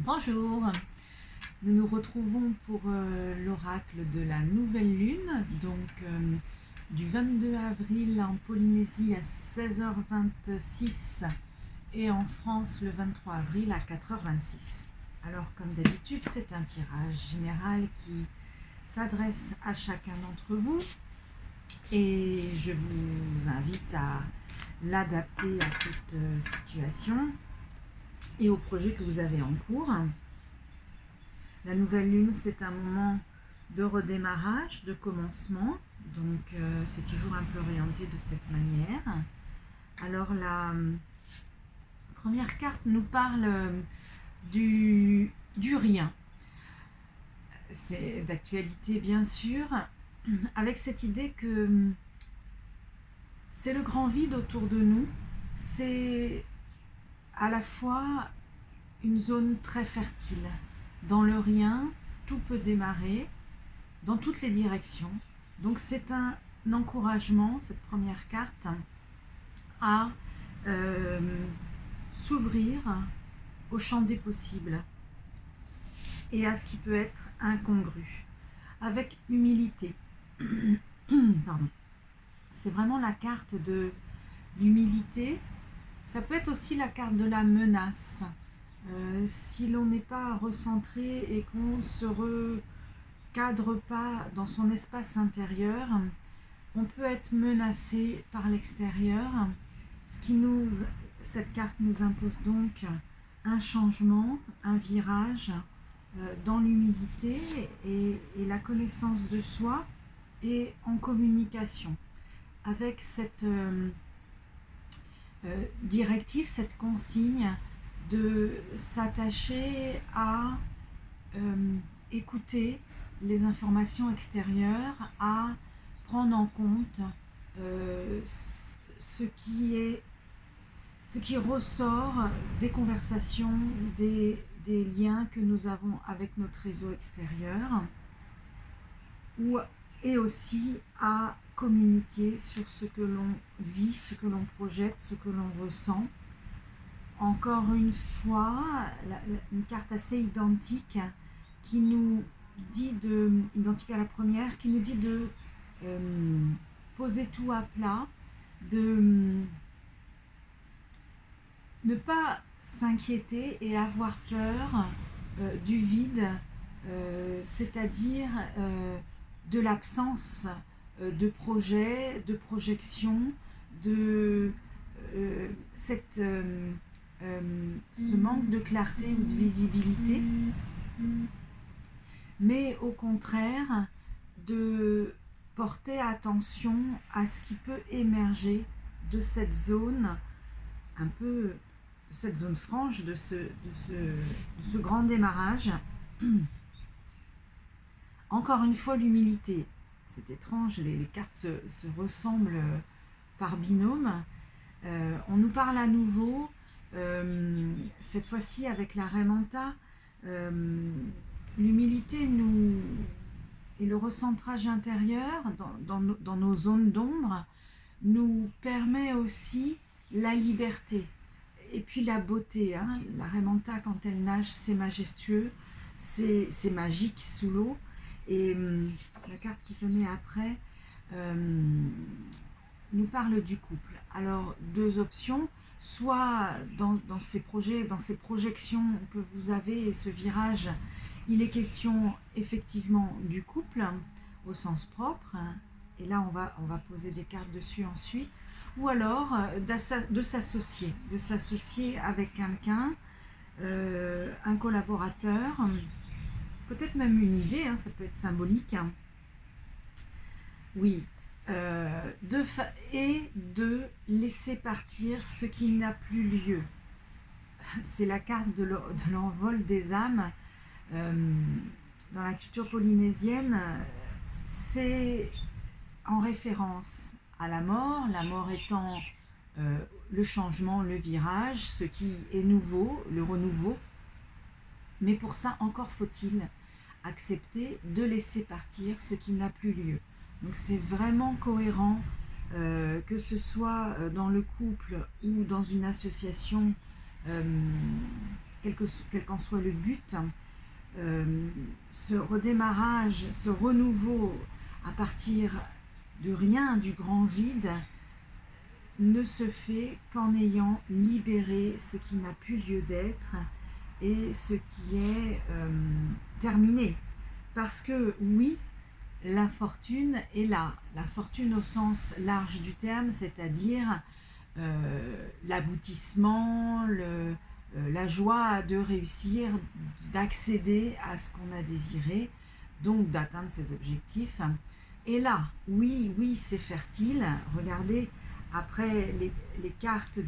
Bonjour, nous nous retrouvons pour l'oracle de la nouvelle lune, du 22 avril en Polynésie à 16h26 et en France le 23 avril à 4h26. Alors comme d'habitude, c'est un tirage général qui s'adresse à chacun d'entre vous et je vous invite à l'adapter à toute situation et au projet que vous avez en cours. La nouvelle lune, c'est un moment de redémarrage, de commencement, c'est toujours un peu orienté de cette manière. Alors la première carte nous parle du rien. C'est d'actualité bien sûr, avec cette idée que c'est le grand vide autour de nous, c'est à la fois une zone très fertile. Dans le rien, tout peut démarrer dans toutes les directions. Donc c'est un encouragement, cette première carte, à s'ouvrir au champ des possibles et à ce qui peut être incongru, avec humilité. Pardon. C'est vraiment la carte de l'humilité. Ça peut être aussi la carte de la menace. Si l'on n'est pas recentré et qu'on ne se recadre pas dans son espace intérieur, on peut être menacé par l'extérieur. Cette carte nous impose donc un changement, un virage dans l'humilité et la connaissance de soi et en communication. Avec cette directive, cette consigne de s'attacher à écouter les informations extérieures, à prendre en compte ce qui ressort des conversations, des liens que nous avons avec notre réseau extérieur, et aussi à communiquer sur ce que l'on vit, ce que l'on projette, ce que l'on ressent. Encore une fois, une carte assez identique qui nous dit identique à la première, qui nous dit de poser tout à plat, de ne pas s'inquiéter et avoir peur du vide, c'est-à-dire de l'absence de projet, de projection, de ce manque de clarté ou de visibilité, mais au contraire de porter attention à ce qui peut émerger de cette zone, un peu de cette zone franche, de ce grand démarrage. Encore une fois, l'humilité. C'est étrange, les cartes se ressemblent par binôme. On nous parle à nouveau, cette fois-ci avec la Reine Manta, l'humilité et le recentrage intérieur dans nos zones d'ombre nous permet aussi la liberté et puis la beauté. La Reine Manta, quand elle nage, c'est majestueux, c'est magique sous l'eau. Et la carte qui venait après nous parle du couple. Alors, deux options, soit dans ces projets, dans ces projections que vous avez et ce virage, il est question effectivement du couple au sens propre, et là on va poser des cartes dessus ensuite, ou alors de s'associer avec quelqu'un, un collaborateur, peut-être même une idée, ça peut être symbolique. Oui, et de laisser partir ce qui n'a plus lieu. C'est la carte de l'envol des âmes. Dans la culture polynésienne, c'est en référence à la mort étant le changement, le virage, ce qui est nouveau, le renouveau. Mais pour ça, encore faut-il accepter de laisser partir ce qui n'a plus lieu. Donc c'est vraiment cohérent, que ce soit dans le couple ou dans une association quel qu'en soit le but, ce redémarrage, ce renouveau à partir de rien, du grand vide, ne se fait qu'en ayant libéré ce qui n'a plus lieu d'être et ce qui est terminé. Parce que oui, la fortune est là. La fortune au sens large du terme, c'est-à-dire l'aboutissement, la joie de réussir, d'accéder à ce qu'on a désiré, donc d'atteindre ses objectifs. Et là, oui, oui, c'est fertile. Regardez, après les cartes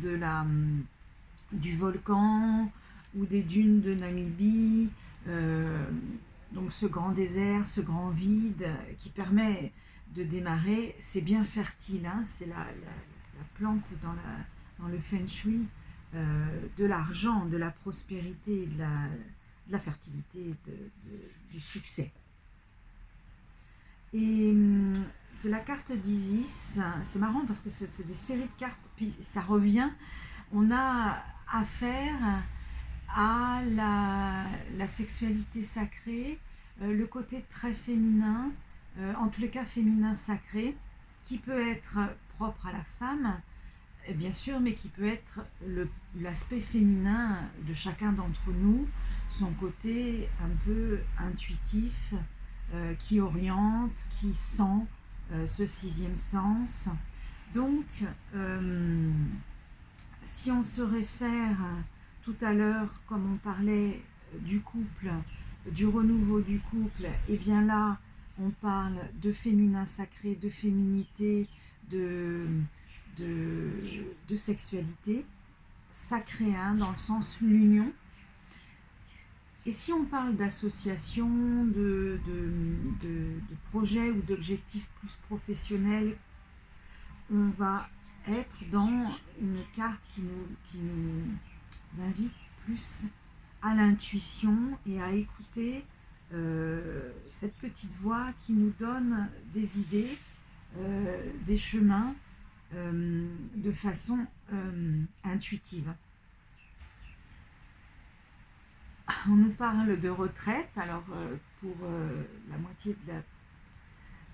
du volcan ou des dunes de Namibie, donc ce grand désert, ce grand vide qui permet de démarrer, c'est bien fertile, hein, c'est la plante dans le feng shui de l'argent, de la prospérité, de la fertilité, du succès. Et c'est la carte d'Isis, c'est marrant parce que c'est des séries de cartes, puis ça revient, on a affaire à la sexualité sacrée, le côté très féminin, en tous les cas féminin sacré, qui peut être propre à la femme, bien sûr, mais qui peut être l'aspect féminin de chacun d'entre nous, son côté un peu intuitif, qui oriente, qui sent, ce sixième sens. Donc, si on se réfère tout à l'heure, comme on parlait du couple, du renouveau du couple, et bien là, on parle de féminin sacré, de féminité, de sexualité, sacré, hein, dans le sens l'union. Et si on parle d'association, de projets ou d'objectifs plus professionnels, on va être dans une carte qui nous invite plus à l'intuition et à écouter cette petite voix qui nous donne des idées, des chemins de façon intuitive. On nous parle de retraite, alors pour la moitié de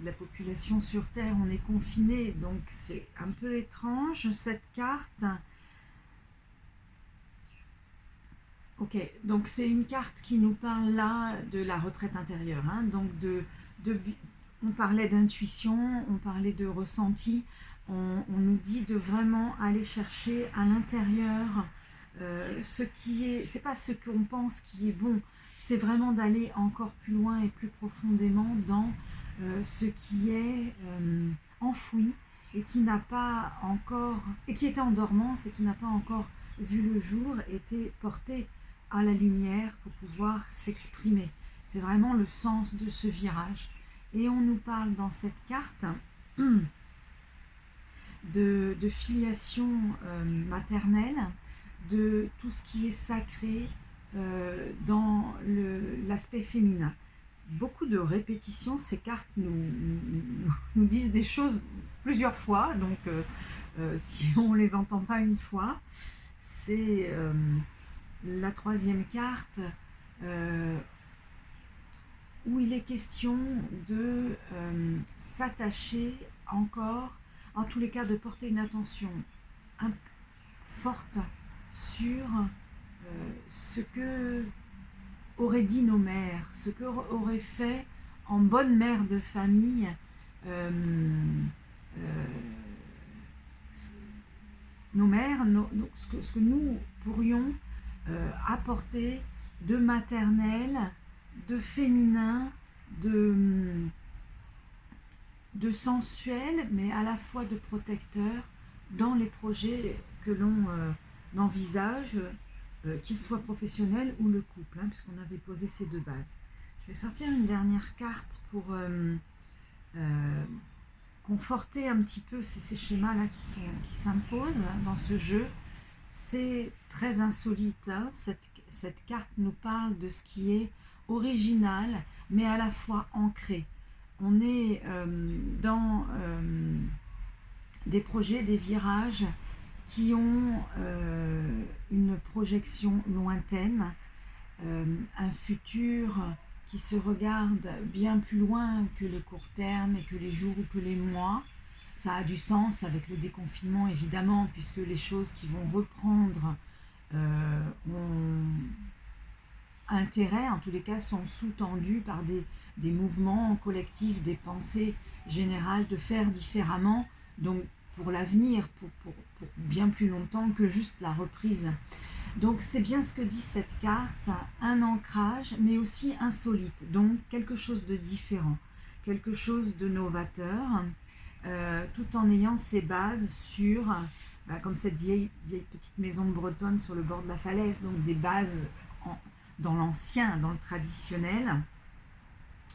la population sur Terre, on est confiné, donc c'est un peu étrange cette carte. Ok, donc c'est une carte qui nous parle là de la retraite intérieure, hein, donc on parlait d'intuition, on parlait de ressenti, on nous dit de vraiment aller chercher à l'intérieur ce qui est, c'est pas ce qu'on pense qui est bon, c'est vraiment d'aller encore plus loin et plus profondément dans ce qui est enfoui et qui n'a pas encore, et qui était en dormance et qui n'a pas encore vu le jour, été porté à la lumière pour pouvoir s'exprimer. C'est vraiment le sens de ce virage. Et on nous parle dans cette carte de filiation maternelle, de tout ce qui est sacré dans l'aspect féminin. Beaucoup de répétitions, ces cartes nous disent des choses plusieurs fois, donc si on ne les entend pas une fois, c'est la troisième carte où il est question de s'attacher encore, en tous les cas de porter une attention forte sur ce que auraient dit nos mères, ce que auraient fait en bonne mère de famille nos mères, ce que nous pourrions apporter de maternel, de féminin, de sensuel, mais à la fois de protecteur dans les projets que l'on envisage, qu'ils soient professionnels ou le couple, hein, puisqu'on avait posé ces deux bases. Je vais sortir une dernière carte pour conforter un petit peu ces schémas-là qui s'imposent dans ce jeu. C'est très insolite, hein. Cette carte nous parle de ce qui est original, mais à la fois ancré. On est dans des projets, des virages qui ont une projection lointaine, un futur qui se regarde bien plus loin que le court terme et que les jours ou que les mois. Ça a du sens avec le déconfinement évidemment, puisque les choses qui vont reprendre ont intérêt, en tous les cas sont sous-tendues par des mouvements collectifs, des pensées générales de faire différemment, donc pour l'avenir, pour bien plus longtemps que juste la reprise. Donc c'est bien ce que dit cette carte, un ancrage mais aussi insolite, donc quelque chose de différent, quelque chose de novateur, tout en ayant ses bases sur, comme cette vieille petite maison bretonne sur le bord de la falaise, donc des bases dans l'ancien, dans le traditionnel.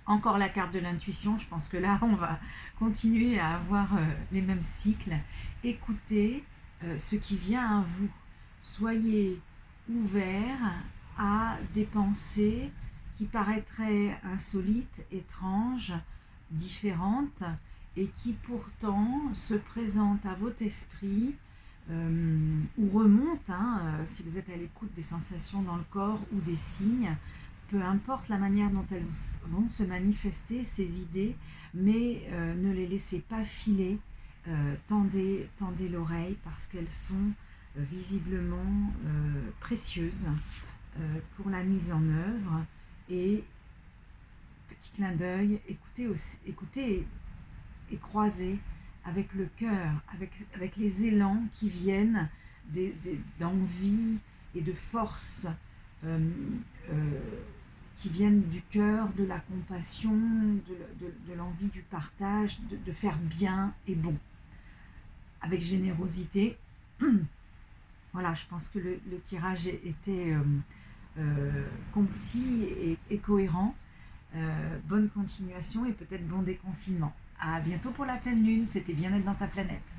Encore la carte de l'intuition, je pense que là on va continuer à avoir les mêmes cycles. Écoutez ce qui vient à vous, soyez ouverts à des pensées qui paraîtraient insolites, étranges, différentes, et qui pourtant se présentent à votre esprit ou remontent, si vous êtes à l'écoute des sensations dans le corps ou des signes, peu importe la manière dont elles vont se manifester, ces idées, mais ne les laissez pas filer, tendez l'oreille parce qu'elles sont visiblement précieuses pour la mise en œuvre. Et petit clin d'œil, écoutez et croisez avec le cœur, avec les élans qui viennent d'envie et de force, qui viennent du cœur, de la compassion, de l'envie du partage, de faire bien et bon, avec générosité. Voilà, je pense que le tirage était concis et cohérent. Bonne continuation et peut-être bon déconfinement. À bientôt pour la pleine lune, c'était Bien-être dans ta planète.